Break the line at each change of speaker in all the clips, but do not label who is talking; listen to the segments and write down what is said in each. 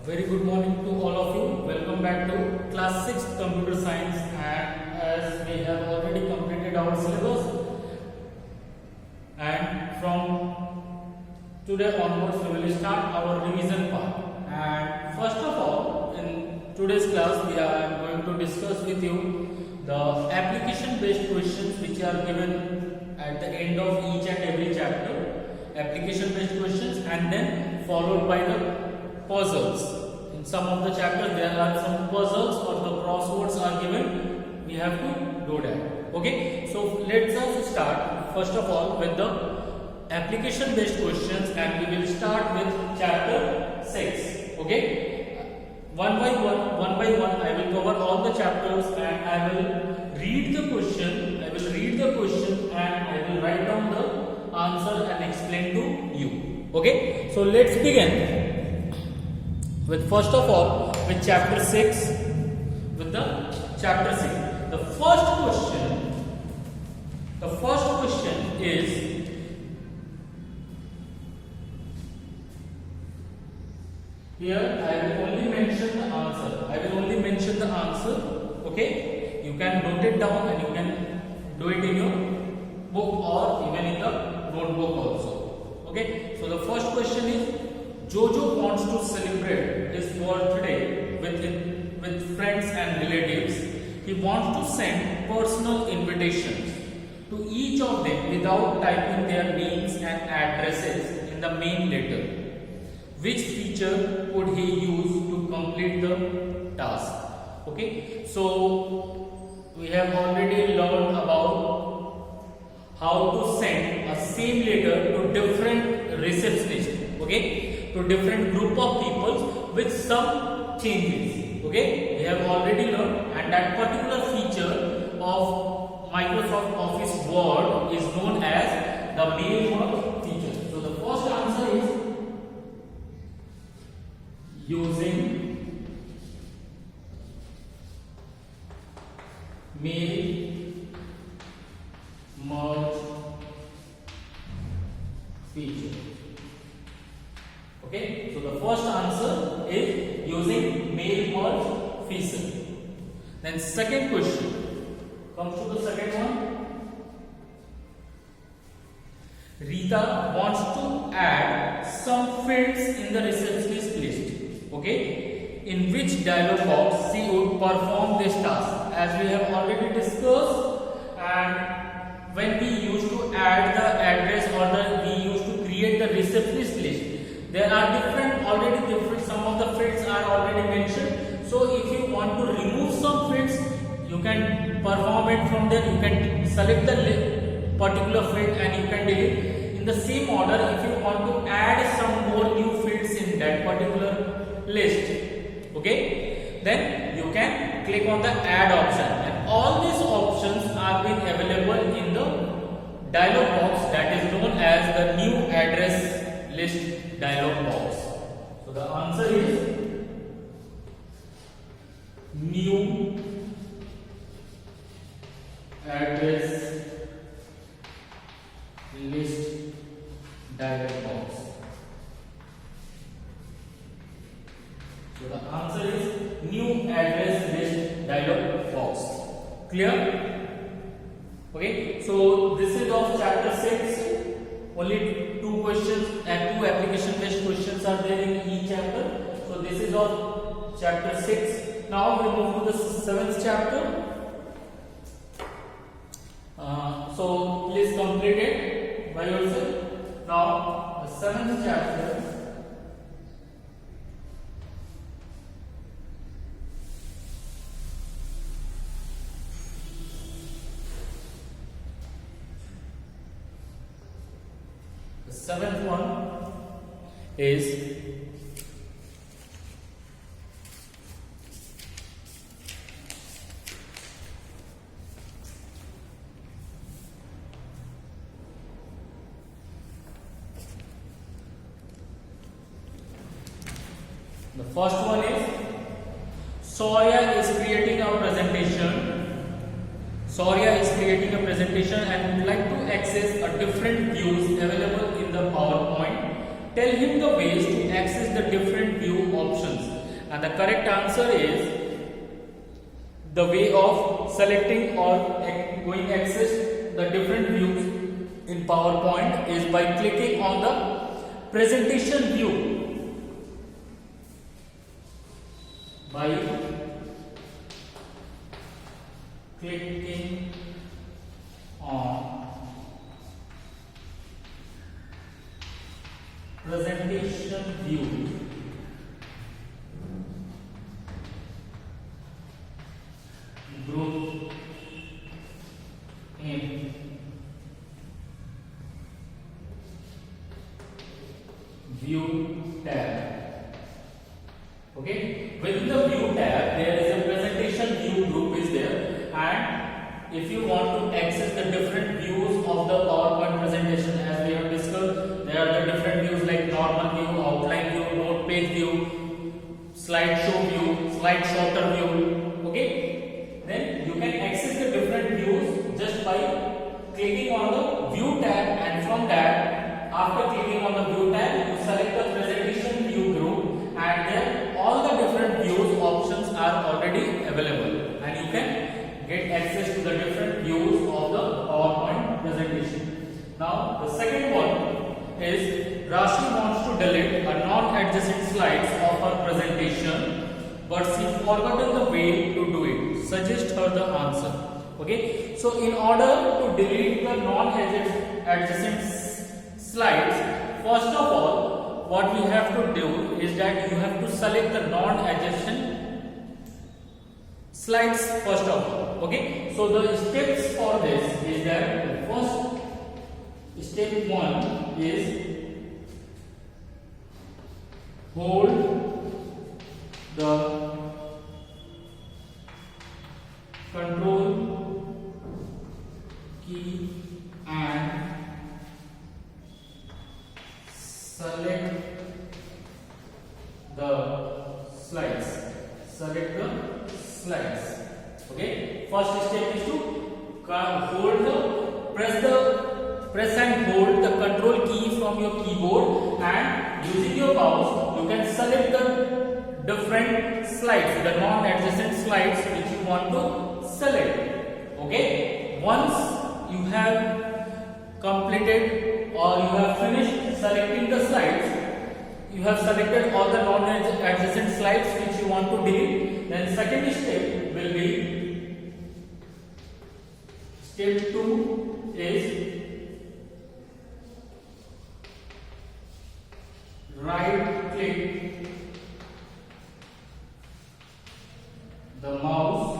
Very good morning to all of you. Welcome back to class 6 computer science, and as we have already completed our syllabus, and from today onwards we will start our revision part. And first of all, in today's class we are going to discuss with you the application based questions which are given at the end of each and every chapter. Application based questions, and then followed by the puzzles. In some of the chapters there are some puzzles or the crosswords are given. We have to do that. Okay, so let's us start first of all with the application based questions, and we will start with chapter 6. Okay, one by one I will cover all the chapters, and I will read the question. And I will write down the answer and explain to you. Okay, so let's begin with first of all with chapter 6. With the chapter 6, the first question is, here I will only mention the answer. Okay, you can note it down and you can do it in your book or even in the notebook also. Okay, so the first question is, Jojo wants to celebrate his birthday with friends and relatives. He wants to send personal invitations to each of them without typing their names and addresses in the main letter. Which feature would he use to complete the task? Okay, so we have already learned about how to send a same letter to different receptionists, okay, to different group of people with some changes. Okay, we have already learned, and that particular feature of Microsoft Office Word is known as the mail merge feature. So the first answer is using mail merge feature. Okay, so the first answer is using mail merge feature. Then second question comes to the second one. Rita wants to add some fields in the receptionist list. Okay, in which dialog box she would perform this task? As we have already discussed, and when we used to add the address or we used to create the receptionist list, there are some of the fields are already mentioned. So if you want to remove some fields, you can perform it from there. You can select the particular field and you can delete. In the same order, if you want to add some more new fields in that particular list, okay, then you can click on the add option, and all these options are being available in the dialog box that is known as the new address list dialog box. So the answer is new address list dialog box. So the answer is new address list dialog box. Clear? Okay, so this is of chapter 6. Only two questions and two application based questions are there in each chapter. So this is of chapter 6. Now we move to the 7th chapter. So please complete it by yourself. Now the 7th chapter. The 7th one is the first one is Saurya is creating a presentation and would like to access a different views available in the PowerPoint. Tell him the ways to access the different view options. and the correct answer is the way of selecting or going access the different views in PowerPoint is by clicking on the presentation view. By clicking on presentation view, group in view tab. Okay, within the view tab there is a presentation view group is there, and if you want to access the different views of the PowerPoint presentation, as we have discussed, there are the different views like normal view, outline view, note page view, slideshow view, slide sorter view. Okay, then you can access the different views just by clicking on the view tab, and from that, after clicking on the view tab, you select the presentation view group, and then all the different views options are already available, and you can get access to the different views of the PowerPoint presentation. Now the second one is Rashi wants to delete a non-adjacent slides of her presentation, but she forgotten the way to do it. Suggest her the answer. Okay, so in order to delete the non-adjacent slides, first of all, what we have to do is that you have to select the non-adjacent slides first of all. Okay, so the steps for this is that the first step 1 is hold the control key and select the slides. Select the slides. Okay. First step is to press and hold the control key from your keyboard, and using your mouse you can select the different slides, the non-adjacent slides which you want to select. Okay. Once you have completed or you have finished selecting the slides, you have selected all the non-adjacent slides which you want to delete, then second step will be step 2 is right click the mouse,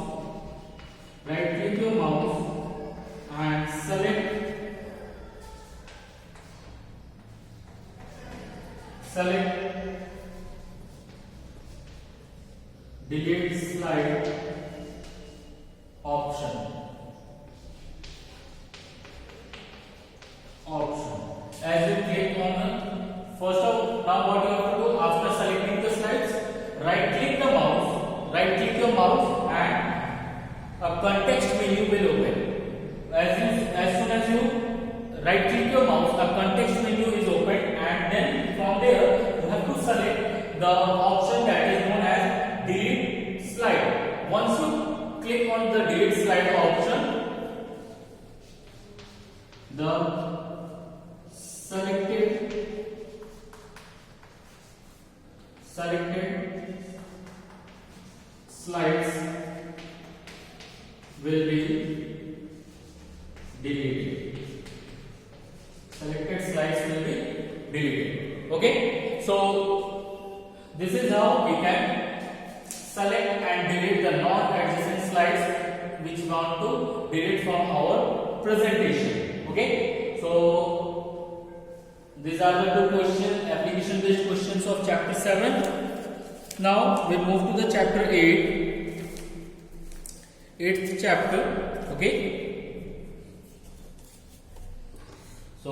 right click your mouse and select delete slide option. As you click on the first of, now what you have to do after selecting the slides, right click the mouse, right click your mouse, and a context menu will open. As soon as you right click your mouse, a context menu is open, and then from there you have to select the option that is known as delete slide. Once you click on the delete slide option, the selected slides will be deleted. Selected slides will be deleted. Okay, so this is how we can select and delete the non-adjacent slides which we want to delete from our presentation. Okay, so these are the two application based questions of chapter 7. Now we move to the chapter 8th chapter. Okay, so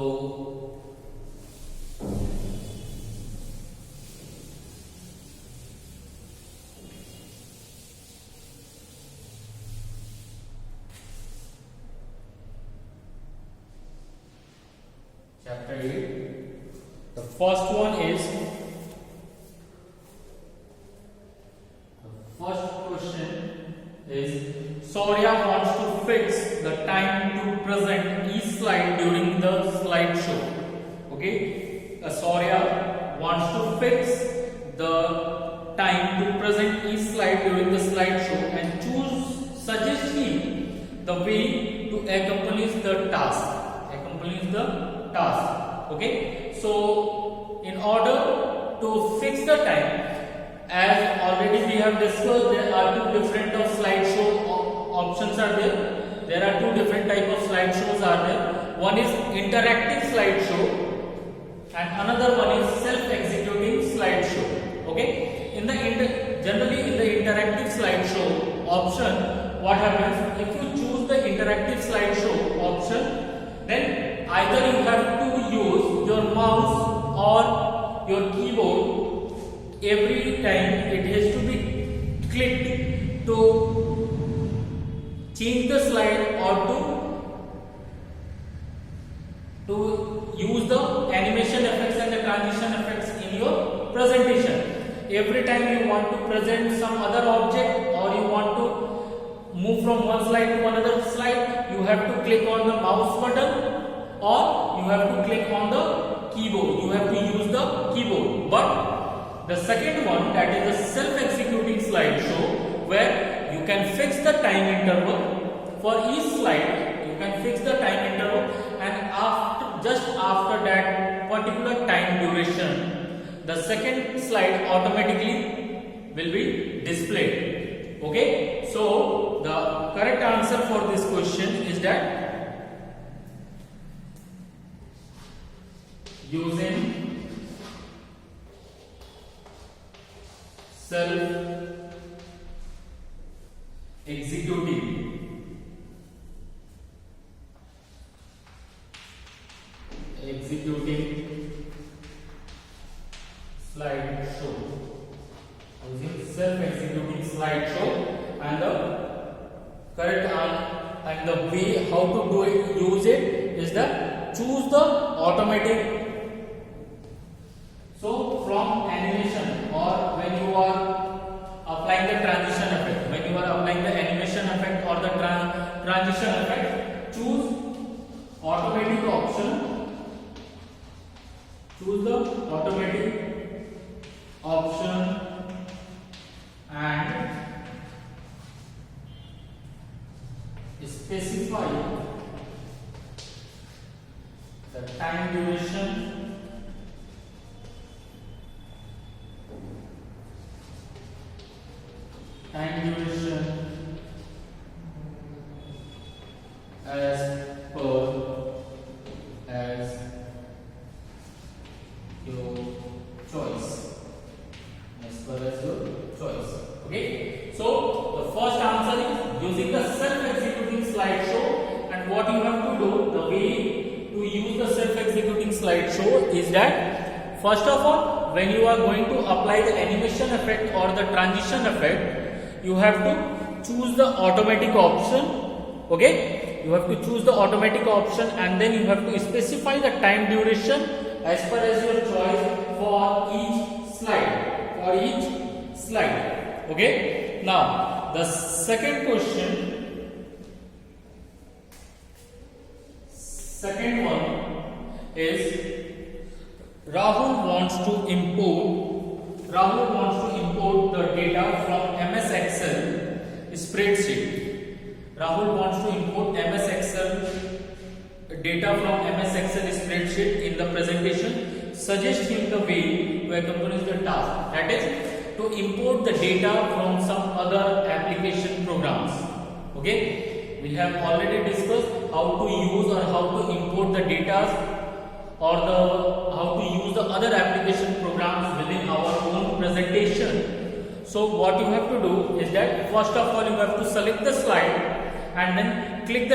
chapter 8, the first one is Okay, Saurya wants to fix the time to present each slide during the slideshow and suggest him the way to accomplish the task. Okay, so in order to fix the time, as already we have discussed, there are two different of slideshow options are there. There are two different type of slideshows are there. One is interactive slideshow and another one is self-executing slideshow. Okay, generally in the interactive slideshow option, what happens if you choose the interactive slideshow option, then either you have to use your mouse or your keyboard every time. It has to be clicked to change the slide or to use the animation effects and the transition effects in your presentation. Every time you want to present some other object or you want to move from one slide to another slide, you have to click on the mouse button or you have to click on the keyboard. You have to use the keyboard. But the second one, that is the self-executing slideshow, where you can fix the time interval for each slide. You can fix the time interval, and just after that particular time duration, the second slide automatically will be displayed. Okay, so the correct answer for this question is that using self-executing slideshow, using self-executing slideshow, and the correct and the way how to use it is that choose the automatic. So from animation, or when you are applying the transition effect, when you are applying the animation effect or the transition effect, choose automatic option. Choose the automatic option and specify the time duration as your choice. Okay, so the first answer is using the self-executing slideshow. And what you have to do, the way to use the self-executing slideshow is that first of all, when you are going to apply the animation effect or the transition effect, you have to choose the automatic option. Okay, you have to choose the automatic option, and then you have to specify the time duration as per as your choice for each slide. Okay, now the second one is Rahul wants to import the data from MS Excel spreadsheet. Rahul wants to import data from MS Excel spreadsheet in the presentation. Suggest him the way to accomplish the task. That is to import the data from some other application programs. Okay, we have already discussed how to use or how to import the data or how to use the other application programs within our own presentation. So what you have to do is that first of all you have to select the slide and then click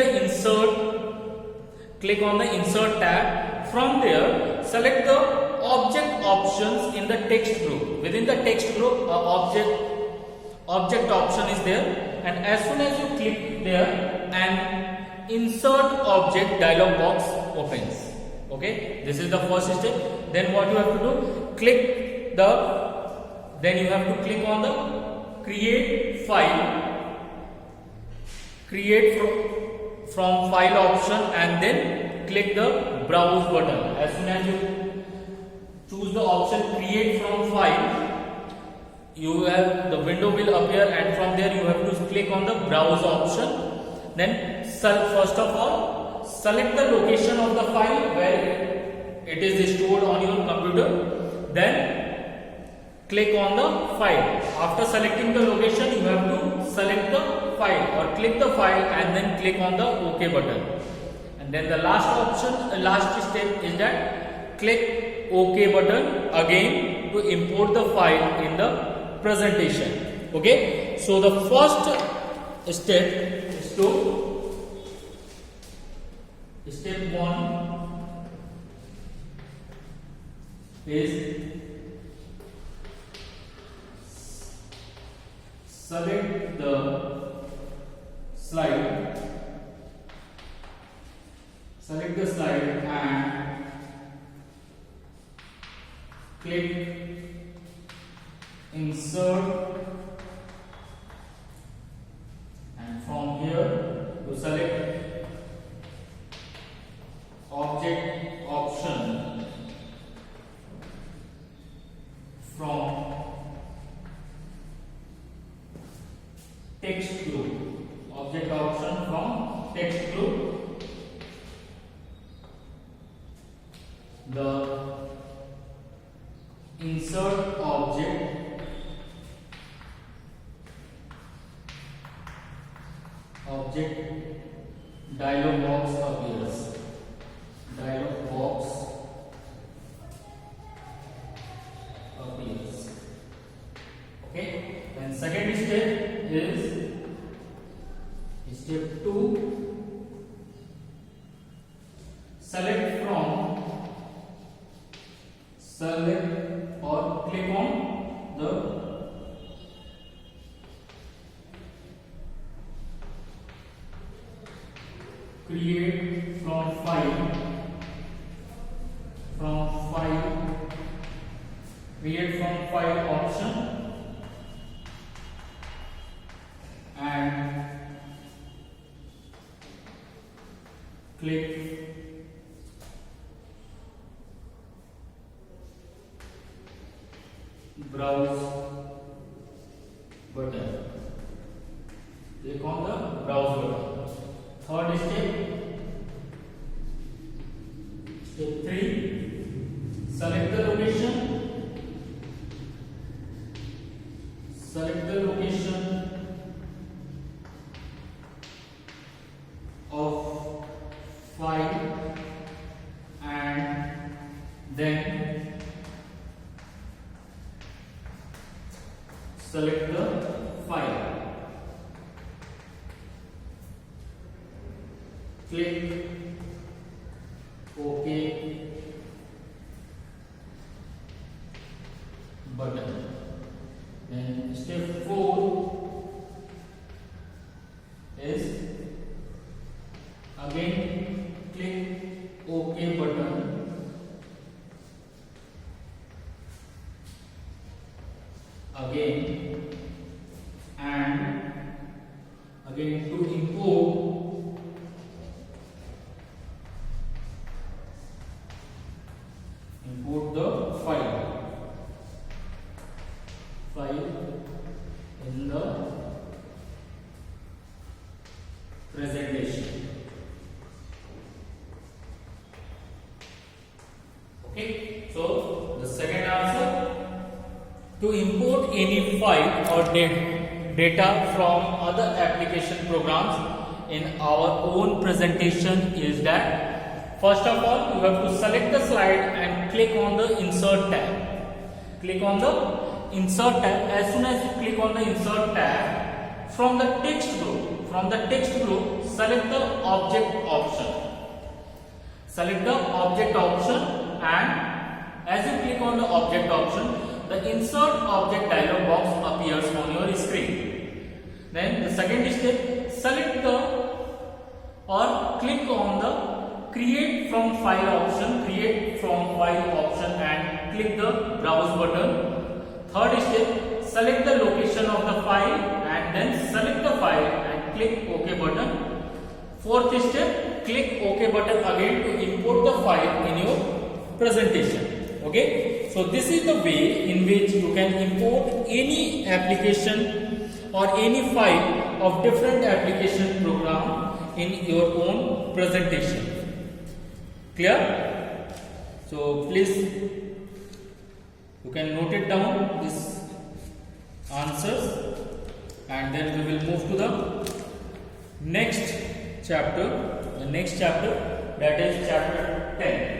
on the insert tab. From there, select the object options in the text group. Within the text group, object option is there, and as soon as you click there, an insert object dialog box opens. Okay, this is the first step. Then what you have to do, then you have to click on the create from file option, and then click the browse button. As soon as you choose the option create from file, you have the window will appear, and from there you have to click on the browse option. Then first of all select the location of the file where it is stored on your computer. Then click on the file. After selecting the location, you have to select the file or click the file and then click on the OK button. And then the last step is that click OK button again to import the file in the presentation. Okay, so the first step is to step 1 is select the slide and click insert, and from here you select object option from text group. Object option from text group. The insert object dialog box appears. Okay, then second step is step 2. Select or click on the create from file option and click browse button. Click on the browse button. Third step, step 3, select the location of file and then select the file. Click OK button. Then step 4 is again click OK button again, and again to import the file in the presentation. Okay, so the second answer, to import any file or data from other application programs in our own presentation is that first of all you have to select the slide and click on the insert tab. Click on the insert tab. As soon as you click on the insert tab, from the text group select the object option. And as you click on the object option, the insert object dialog box appears on your screen. Then the second step, select click on the create from file option and click the browse button. Third step, select the location of the file and then select the file and click OK button. Fourth step, click OK button again to import the file in your presentation. Okay, so this is the way in which you can import any application or any file of different application program in your own presentation. Clear? So please you can note it down, these answers, and then we will move to the next chapter. The next chapter, that is chapter 10.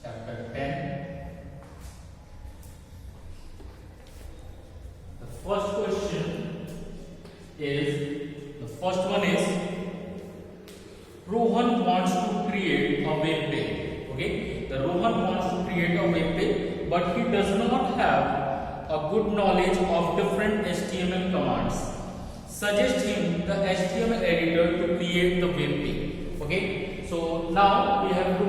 Chapter 10. The first question is, the first one is, Rohan wants to create a web page. Okay, the Rohan wants to create a web page, but he does not have a good knowledge of different HTML commands. Suggest him the HTML editor to create the web page. Okay, so now we have to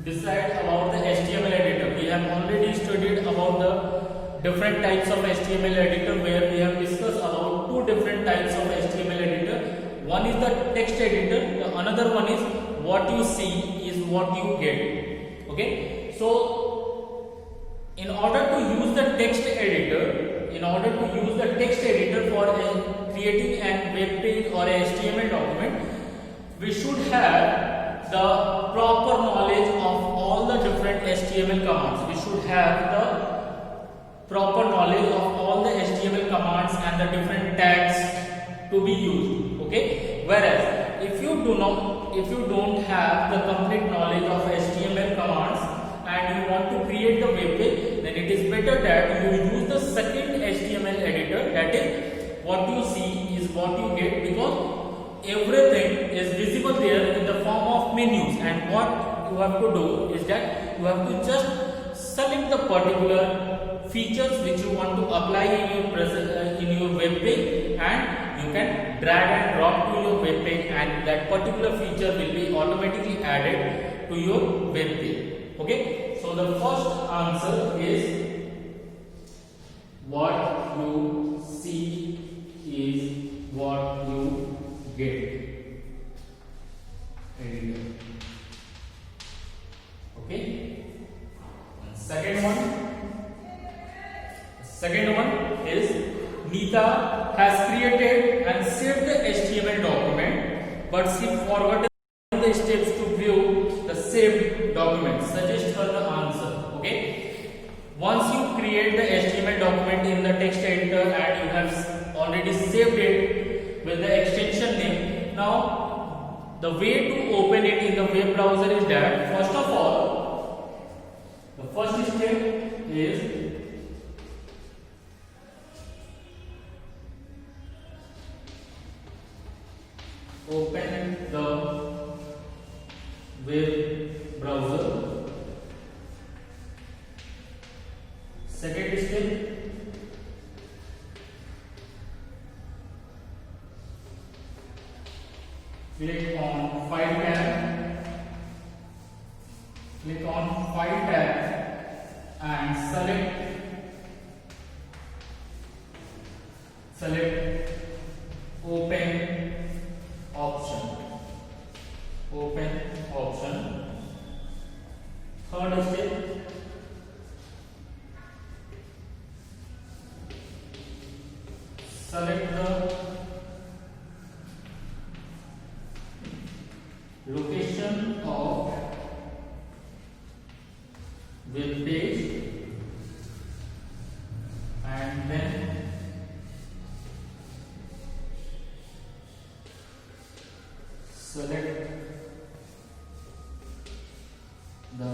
decide about the HTML editor. We have already studied about the different types of HTML editor, where we have discussed about two different types of HTML editor. One is the text editor, the another one is what you see is what you get. Okay, so in order to use the text editor, for creating a web page or a HTML document, we should have the proper knowledge of all the different HTML commands. We should have the proper knowledge of all the HTML commands and the different tags to be used. Okay, whereas if you don't have the complete knowledge of HTML commands and you want to create the web page, then it is better that you use the second HTML editor, that is what you see is what you get, because everything is visible there in the form of menus, and what you have to do is that you have to just select the particular features which you want to apply in your web page, and you can drag and drop to your web page, and that particular feature will be automatically added to your web page. Okay, so the first answer is what you see is what you get. Editor. Okay, and second one is, Neeta has created and saved the HTML document, but she forgot the steps to view the saved document. Suggest her the answer. Okay, once you create the HTML document in the text editor and you have already saved it with the extension name, now the way to open it in the web browser is that, first of all, the first step is open the web browser. Second step, click on File tab. Click on File tab and select Open option. Open option. Third step, select the location of web page and then select the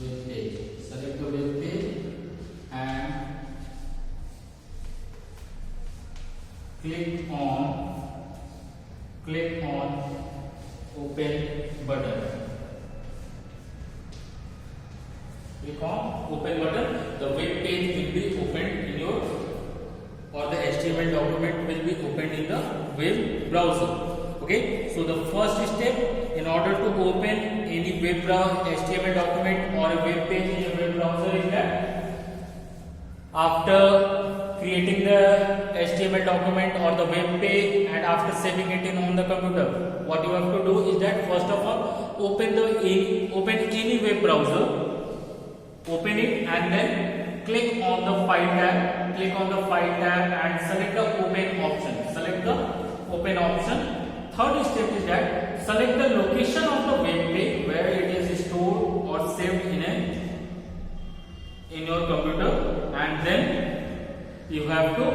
web page. Select the web page and click on open button. Click on open button. The web page will be opened in your, or the HTML document will be opened in the web browser. Okay, so the first step in order to open any web browser HTML document or a web page in a web browser is that after creating the HTML document or the web page and after saving it in on the computer, what you have to do is that first of all open any web browser, open it and then click on the file tab, and select the open option. Third step is that select the location of the web page where it is stored or saved in your computer, and then you have to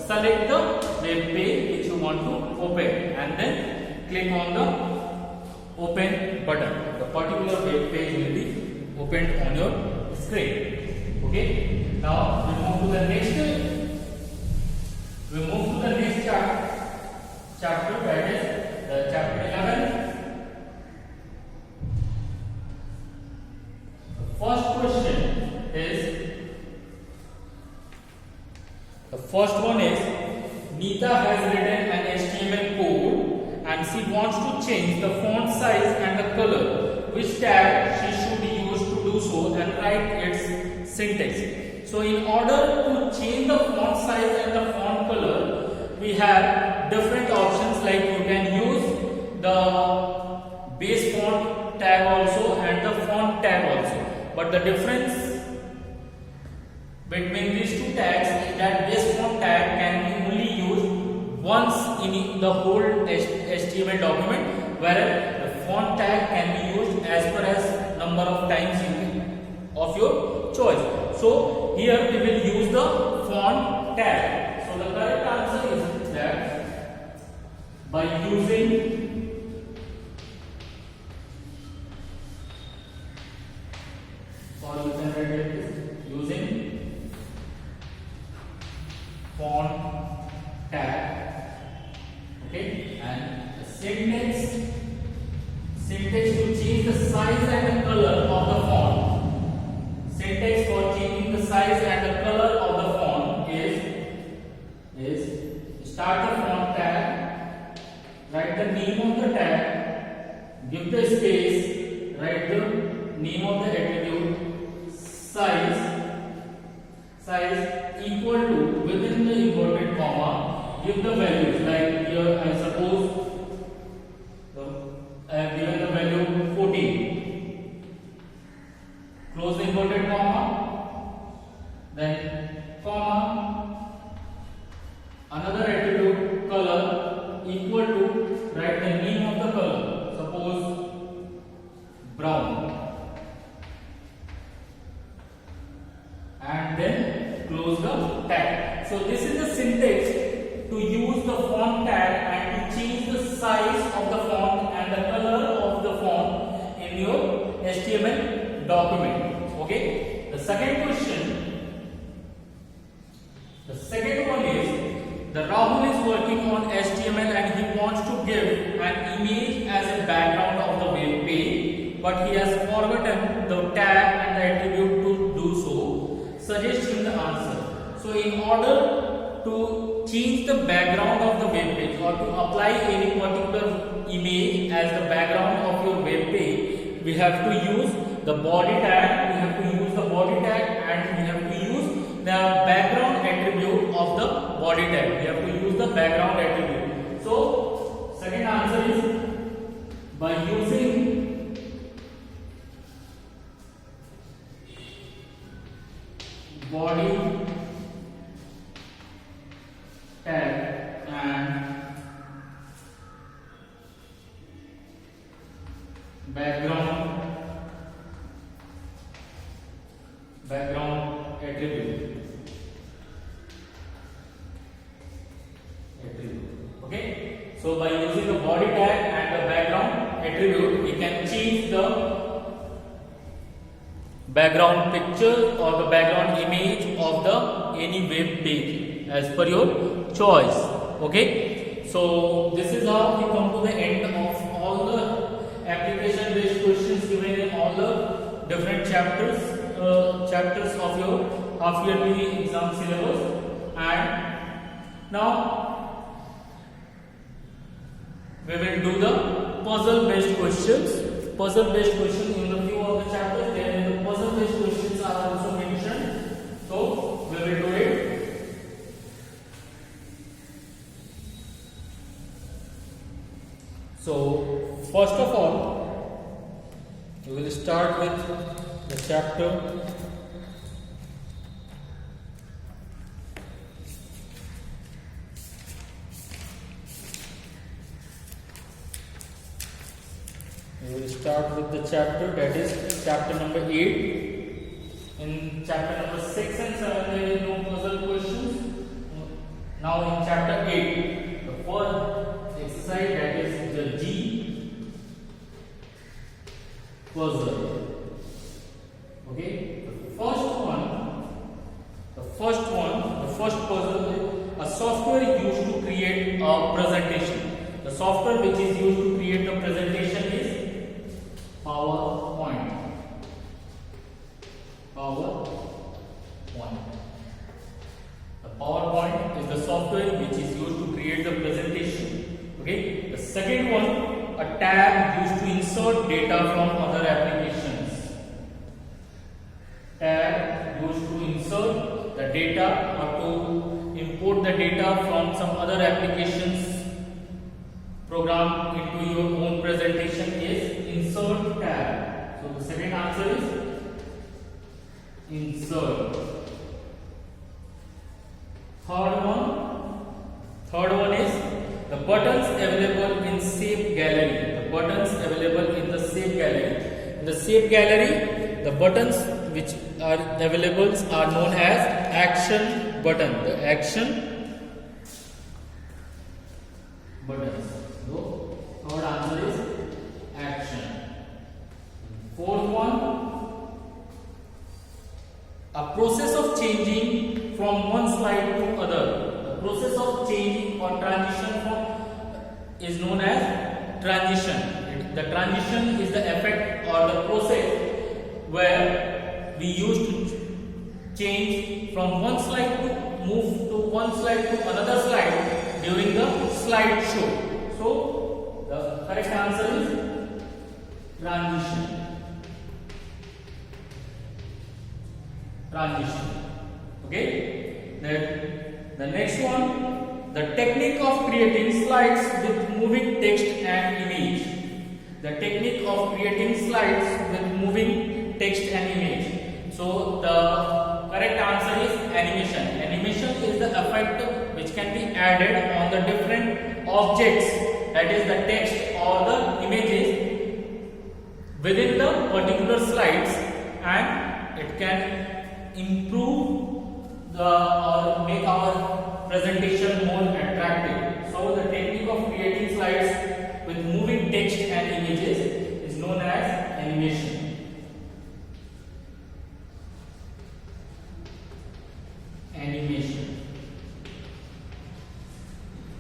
select the web page which you want to open and then click on the open button. The particular web page will be opened on your screen. Okay, now we move to the next chapter, that is chapter 11. The first one is Neeta has written an HTML code and she wants to change the font size and the color. Which tag she should use to do so, and write its syntax. So in order to change the font size and the font color, we have different options, like you can use the base font tag also and the font tag also. But the difference between these two tags is that base font tag can be only used once in the whole HTML document, whereas the font tag can be used as per as number of times of your choice. So here we will use the font tag. So the correct answer is that by using font tag, okay, and the syntax to change the size and the color of the font. Syntax for changing the size and the color of the font is start the font tag, write the name of the tag, give the space, write the name of the attribute, size equal to, within the inverted comma, give the values, like here I suppose I have given the value 14. Close the inverted comma, then comma, another attribute color equal to, write the name of the color, suppose brown, and then close the tag. So this is the syntax to use the font tag and to change the size of the font and the color of the font in your HTML document. Okay. The second one is, the Rahul is working on HTML and he wants to give an image as a background of the web page, but he has forgotten the tag and the attribute to do so. Suggest him the answer. So in order to change the background of the web page or to apply any particular image as the background of your web page, we have to use the body tag, and we have to use the background attribute of the body tag. We have to use the background attribute. So second answer is by using body tag and background attribute. Okay, so by using the body tag and the background attribute, we can change the background picture or the background image of the any web page as per your choice. Okay, so this is how we come to the end of all the application based questions given in all the different chapters of your half yearly exam syllabus. And now we will do the puzzle based questions. Puzzle based questions in the few of the chapters, there the puzzle based questions are also mentioned. So we will do it. So first of all, we will start with the chapter that is chapter number 8. In chapter number 6 and 7 there is no puzzle questions. Now in chapter 8, the first exercise, that is the G puzzle. Okay, the first puzzle is a software used to create a presentation. The software which is used to create the presentation is PowerPoint. The PowerPoint is the software which is used to create the presentation. Okay. The second one, a tab used to insert data from other applications. Tab used to insert the data or to import the data from some other applications program into your own presentation is insert tab. So the second answer is insert. Third one is the buttons available in Shape Gallery. The buttons available in the Shape Gallery. In the Shape Gallery, the buttons which are available are known as action button. The action buttons. So third answer is action. Fourth one, a process of changing from one slide to other. The process of changing or transition is known as transition. The transition is the effect or the process where we used to change from one slide to move to one slide to another slide during the slide show. So the correct answer is transition. Okay. Then the next one, the technique of creating slides with moving text and image. The technique of creating slides with moving text and image. So the correct answer is animation. Animation is the effect which can be added on the different objects, that is the text or the images within the particular slides, and it can improve or make our presentation more attractive. So the technique of creating slides with moving text and images is known as animation.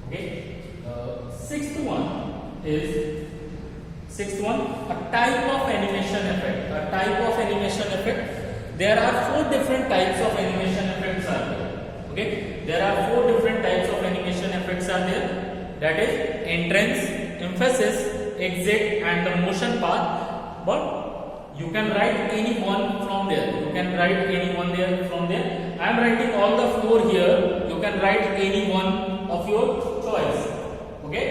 Okay. Sixth one, a type of animation effect. There are 4 different types of animation effects are there. Okay. There are 4 different types of animation effects are there. That is entrance, emphasis, exit, and the motion path. But you can write any one from there. I am writing all the 4 here. You can write any one of your choice. Okay.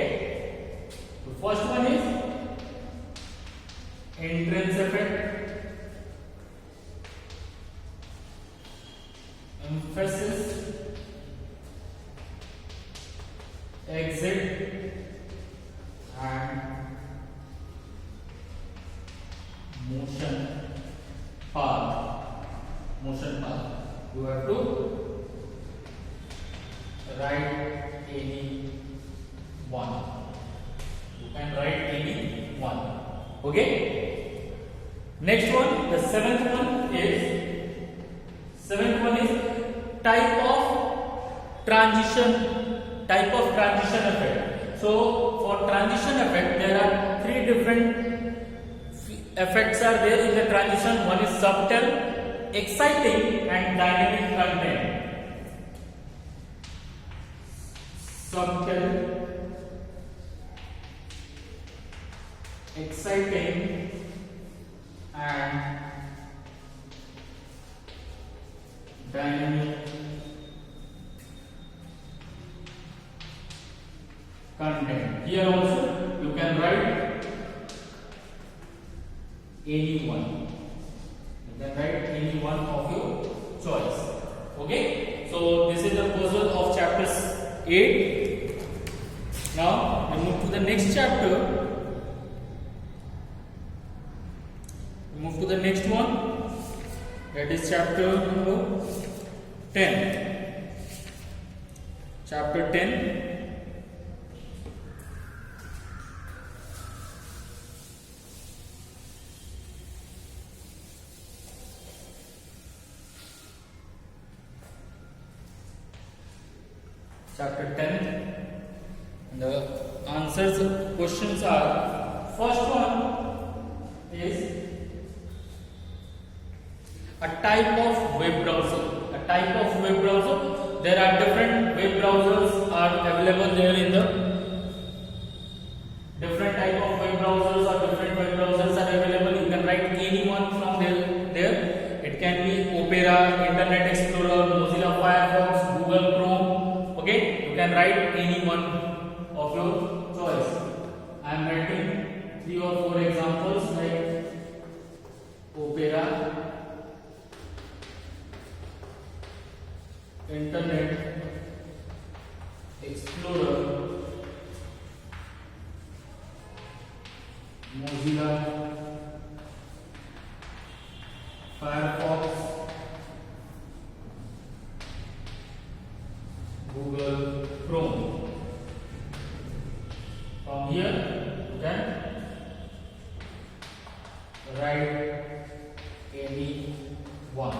The first one is entrance effect, emphasis, exit, and motion path. You have to write any one. You can write any one. Okay. Next one, the seventh one is type of transition effect. So for transition effect, there are 3 different effects are there in the transition. One is subtle, exciting, and dynamic content. Subtle, exciting and dynamic content. Here also you can write any one. You can write any one of your choice. Okay. So this is the puzzle of chapters 8. Now we move to the next chapter. We move to the next one. That is chapter number 10. Chapter 10. Chapter 10. The answers questions are, first one is a type of web browser. A type of web browser. There are different web browsers are available there in the different type of web browsers or different web browsers are available. You can write any one from there. It can be Opera, Internet Explorer, Mozilla Firefox, Google Chrome. Okay, you can write any one of your choice. I am writing 3 or 4 examples like Opera, Internet Explorer, Mozilla Firefox, Google Chrome. From here you can write any one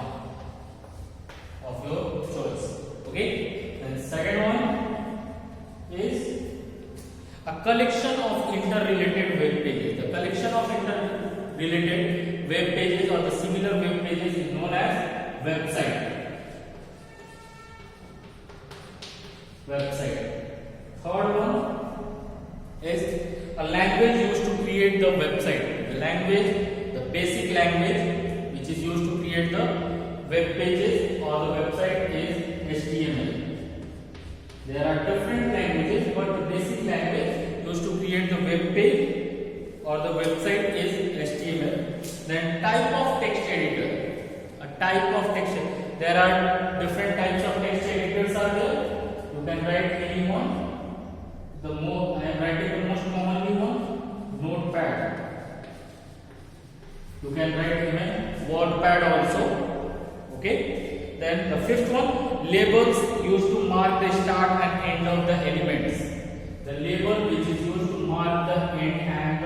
of your choice. Okay. Then second one is a collection of interrelated web pages. The collection of interrelated web pages or the similar web pages is known as website. Third one is a language used to create the website. The language, the basic language which is used to create the web pages or the website is HTML. There are different languages, but the basic language used to create the web page or the website is HTML. Then type of text editor. A type of text. There are different types of text editors are there. You can write any one. I am writing the most commonly one, Notepad. You can write even WordPad also. Okay. Then the fifth one, labels used to mark the start and end of the elements. The label which is used to mark the end and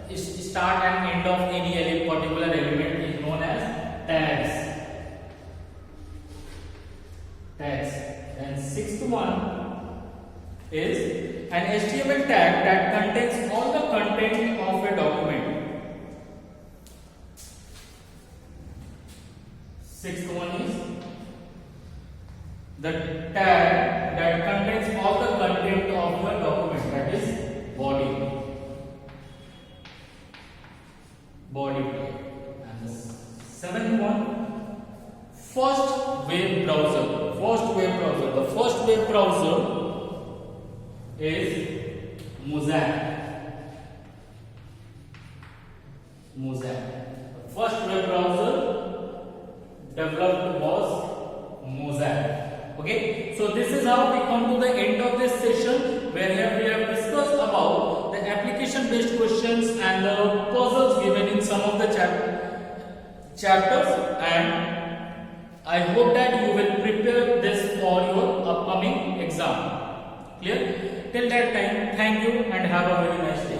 the start and end of any particular element is known as tags. And sixth one is an HTML tag that contains all the content of a document. Sixth one is the tag that contains all the content of a document, that is body. And the seventh one, first web browser. The first web browser is Mosaic. The first web browser developed was Mosaic. Okay, so this is how we come to the end of this session, where we have discussed about the application based questions and the puzzles given in some of the chapters, and I hope that you will prepare this for your upcoming exam. Clear? Till that time, thank you and have a very nice day.